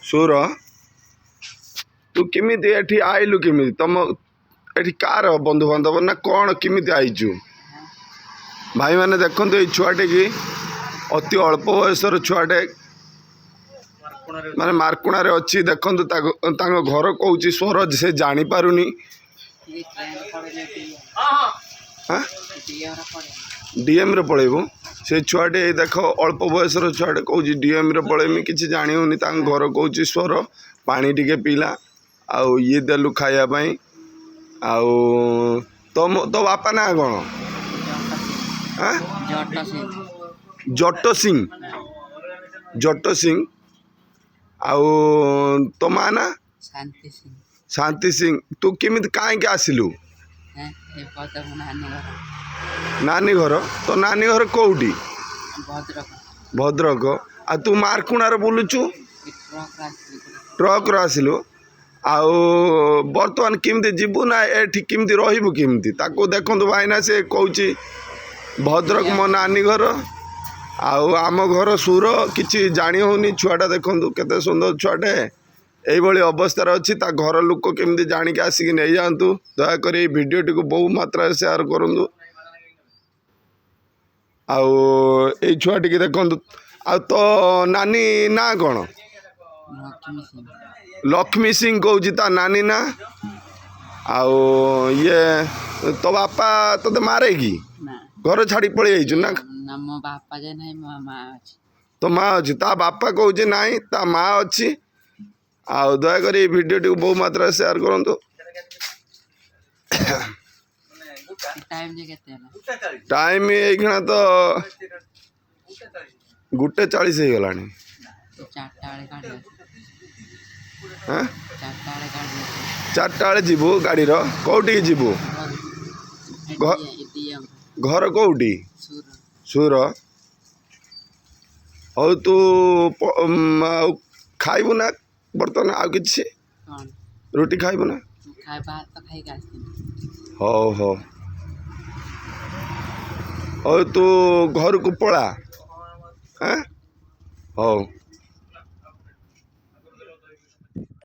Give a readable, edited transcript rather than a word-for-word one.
सुर तू किमिति एठी आइलु किमिति तुम एठी कार बंधु बांधव ना कौन किमिति आइचु भाई मैंने देखते ये छुआटे की अति अल्प बयसर छुआटे माने मार्कुणा रे अच्छी देखते घर कौच स्वर से जानी पारुनी डीएम रे पलैबू से छुआटे देख अल्प बयसर छुआटे कौच डीएम रे पलैमी कि जानी होनी घर कौच स्वर पानी टिके पीला आउ ये देलु खायापाई आउ तो बापा ना कौन जट सिंह आउ तो माँ ना शांति सिंह तू किमित कहीं आसिलु नानी घर तो नानी घर कौटी भद्रक आ तू मार्कुणार बुलुचु ट्रक आसिलु आउ बर्तमान किमती जीवु ना एठी किमती रहिबु किमती ताको देखंतु भाईना से कहूची भद्रक मो नानी घर आउ आम घर सुर किछि जानी होनी छुआटा देखंतु केते सुंदर छुआटे एई भली अवस्था अच्छी ता घर लोक केमती जानिक आसिक नहीं जातु दया करी भिडियोटी को बहु मात्रा शेयर करंतु आउ एई छुआटी के देखंतु आ तो नानी ना कौन लक्ष्मी सिंह कहूँ ता नानी ना आउ ये तो बापा तो मारे कि घर छाड़ी पलि आइचु ना मो बापा जे नहीं मो माँ अछि तो माँ अच्छी ता बापा कहूँ ना ता माँ अच्छी आउ दया करी वीडियो टी बहु मात्रा शेयर करंतु टाइम एखना तो 1:40 हो गलानी हाँ 4टा बेले जीवु गाड़ी कौटी जीवु घर कौटी सुर हौ तू खाइबु ना बर्तमान आउ किछि रोटी खाइबु ना हो हो हौ तू घर को पला हाँ हौ।